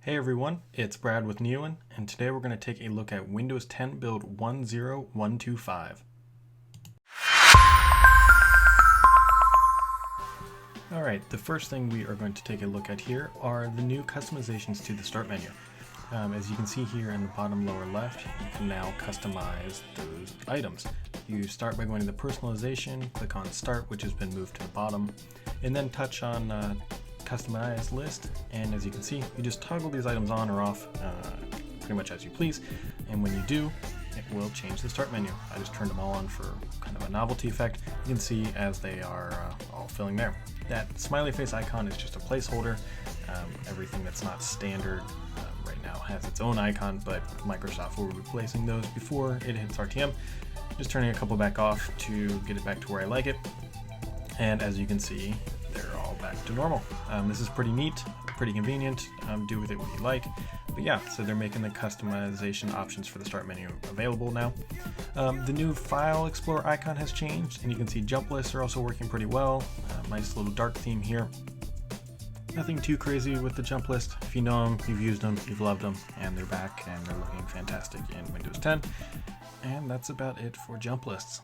Hey everyone, it's Brad with Neowin, and today we're going to take a look at Windows 10 build 10125. Alright, the first thing we are going to take a look at here are the new customizations to the start menu. As you can see here in the bottom lower left, you can now customize those items. You start by going to the personalization, click on start, which has been moved to the bottom, and then touch on customize list, and as you can see, you just toggle these items on or off pretty much as you please, and when you do, it will change the start menu. I just turned them all on for kind of a novelty effect. You can see as they are all filling there. That smiley face icon is just a placeholder. Everything that's not standard right now has its own icon, but Microsoft will be replacing those before it hits RTM. Just turning a couple back off to get it back to where I like it, and as you can see, they're all back to normal. This is pretty neat, pretty convenient. Do with it what you like. But yeah, so they're making the customization options for the start menu available now. The new File Explorer icon has changed, and you can see jump lists are also working pretty well. Nice little dark theme here. Nothing too crazy with the jump list. If you know them, you've used them, you've loved them, and they're back and they're looking fantastic in Windows 10. And that's about it for jump lists.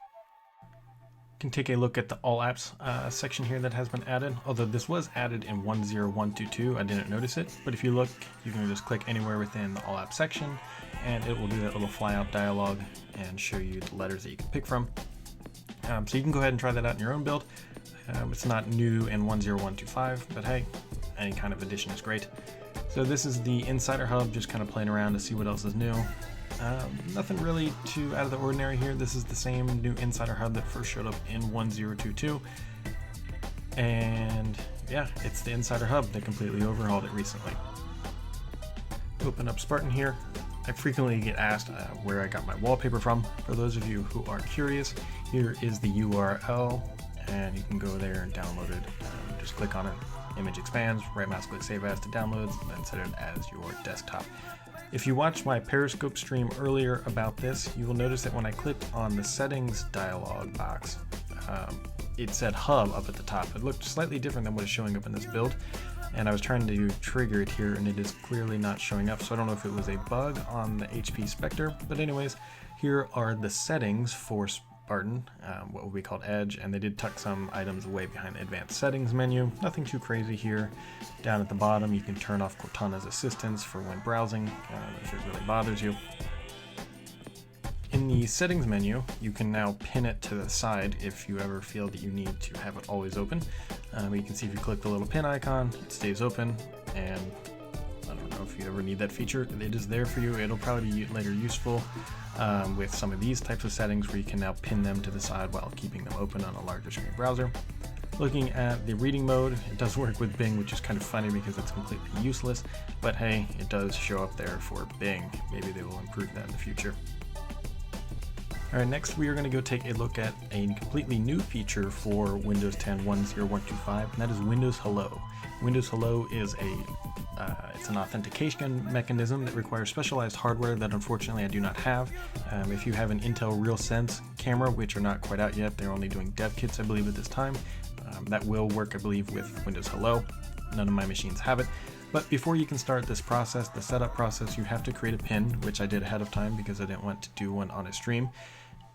Can take a look at the all apps section here that has been added, although this was added in 10122. I didn't notice it, but if you look, you can just click anywhere within the all apps section and it will do that little fly out dialog and show you the letters that you can pick from. So you can go ahead and try that out in your own build. It's not new in 10125, but hey, any kind of addition is great. So this is the Insider Hub, just kind of playing around to see what else is new. Nothing really too out of the ordinary here. This is the same new Insider Hub that first showed up in 1022. And yeah, it's the Insider Hub. They completely overhauled it recently. Open up Spartan here. I frequently get asked where I got my wallpaper from. For those of you who are curious, here is the URL, and you can go there and download it. Just click on it, image expands, right mouse click save as to downloads, and then set it as your desktop. If you watched my Periscope stream earlier about this, you will notice that when I clicked on the settings dialog box, it said hub up at the top. It looked slightly different than what is showing up in this build, and I was trying to trigger it here and it is clearly not showing up, so I don't know if it was a bug on the HP Spectre, but anyways, here are the settings for Spartan, what would be called Edge, and they did tuck some items away behind the advanced settings menu. Nothing too crazy here. Down at the bottom, you can turn off Cortana's assistance for when browsing, if it really bothers you. In the settings menu, you can now pin it to the side if you ever feel that you need to have it always open. You can see if you click the little pin icon, it stays open, and I don't know if you ever need that feature, it is there for you. It'll probably be later useful with some of these types of settings where you can now pin them to the side while keeping them open on a larger screen browser. Looking at the reading mode, it does work with Bing, which is kind of funny because it's completely useless, but hey, it does show up there for Bing. Maybe they will improve that in the future. Alright, next we are going to go take a look at a completely new feature for Windows 10 10125, and that is Windows Hello. Windows Hello is it's an authentication mechanism that requires specialized hardware that unfortunately I do not have. If you have an Intel RealSense camera, which are not quite out yet, they're only doing dev kits I believe at this time, that will work I believe with Windows Hello. None of my machines have it. But before you can start this process, the setup process, you have to create a PIN, which I did ahead of time because I didn't want to do one on a stream.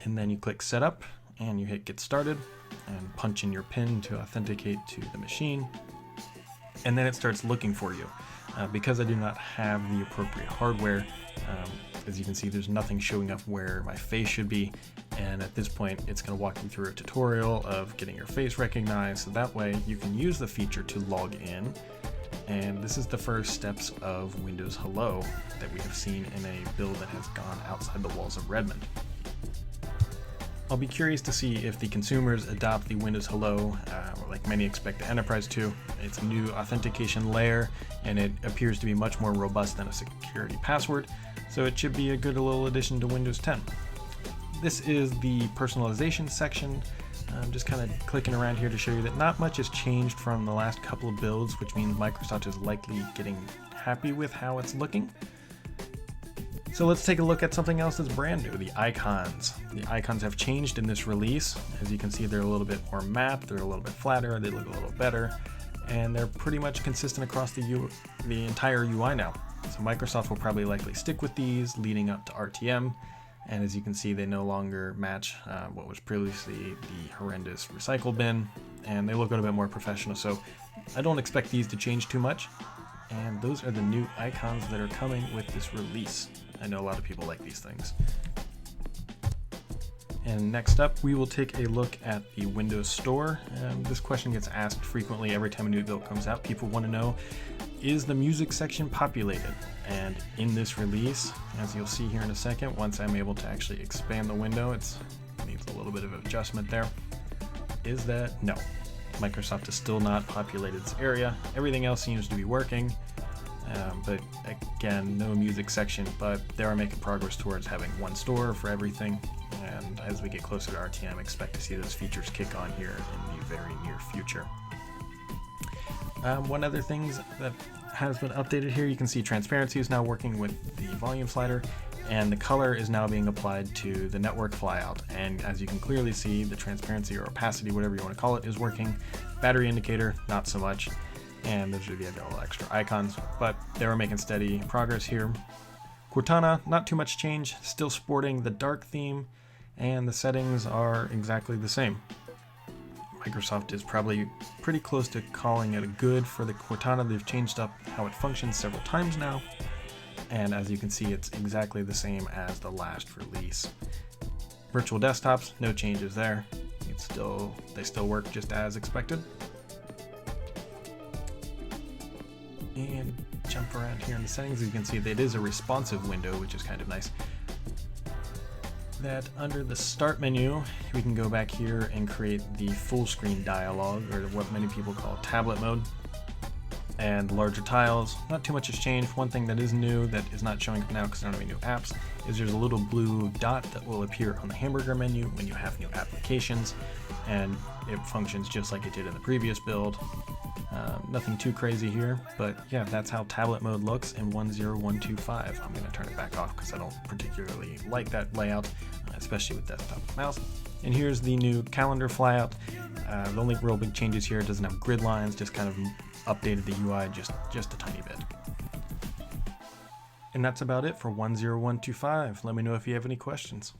And then you click setup and you hit get started and punch in your PIN to authenticate to the machine. And then it starts looking for you. Because I do not have the appropriate hardware, as you can see, there's nothing showing up where my face should be. And at this point, it's going to walk you through a tutorial of getting your face recognized. So that way you can use the feature to log in. And this is the first steps of Windows Hello that we have seen in a build that has gone outside the walls of Redmond. I'll be curious to see if the consumers adopt the Windows Hello, like many expect the Enterprise to. It's a new authentication layer, and it appears to be much more robust than a security password, so it should be a good little addition to Windows 10. This is the personalization section. I'm just kind of clicking around here to show you that not much has changed from the last couple of builds, which means Microsoft is likely getting happy with how it's looking. So let's take a look at something else that's brand new, the icons. The icons have changed in this release. As you can see, they're a little bit more mapped, they're a little bit flatter, they look a little better, and they're pretty much consistent across the entire UI now. So Microsoft will probably likely stick with these leading up to RTM. And as you can see, they no longer match what was previously the horrendous recycle bin, and they look a little bit more professional. So I don't expect these to change too much. And those are the new icons that are coming with this release. I know a lot of people like these things. And next up, we will take a look at the Windows Store. This question gets asked frequently every time a new build comes out. People want to know, is the music section populated? And in this release, as you'll see here in a second, once I'm able to actually expand the window, it needs a little bit of adjustment there, is that no. Microsoft is still not populated this area. Everything else seems to be working, but again, no music section, but they are making progress towards having one store for everything. And as we get closer to RTM, expect to see those features kick on here in the very near future. One other thing that has been updated here, you can see transparency is now working with the volume slider, and the color is now being applied to the network flyout. And as you can clearly see, the transparency or opacity, whatever you want to call it, is working. Battery indicator, not so much. And those are the little extra icons, but they are making steady progress here. Cortana, not too much change, still sporting the dark theme, and the settings are exactly the same. Microsoft is probably pretty close to calling it a good for the Cortana. They've changed up how it functions several times now, and as you can see, it's exactly the same as the last release. Virtual desktops, no changes there. They still work just as expected. And jump around here in the settings, you can see that it is a responsive window, which is kind of nice. That under the start menu, we can go back here and create the full screen dialog, or what many people call tablet mode. And larger tiles, not too much has changed. One thing that is new that is not showing up now because there aren't any new apps is there's a little blue dot that will appear on the hamburger menu when you have new applications, and it functions just like it did in the previous build. Nothing too crazy here, but yeah, that's how tablet mode looks in 10125. I'm going to turn it back off because I don't particularly like that layout, especially with desktop mouse. And here's the new calendar flyout. The only real big changes here, it doesn't have grid lines, just kind of updated the UI just a tiny bit. And that's about it for 10125. Let me know if you have any questions.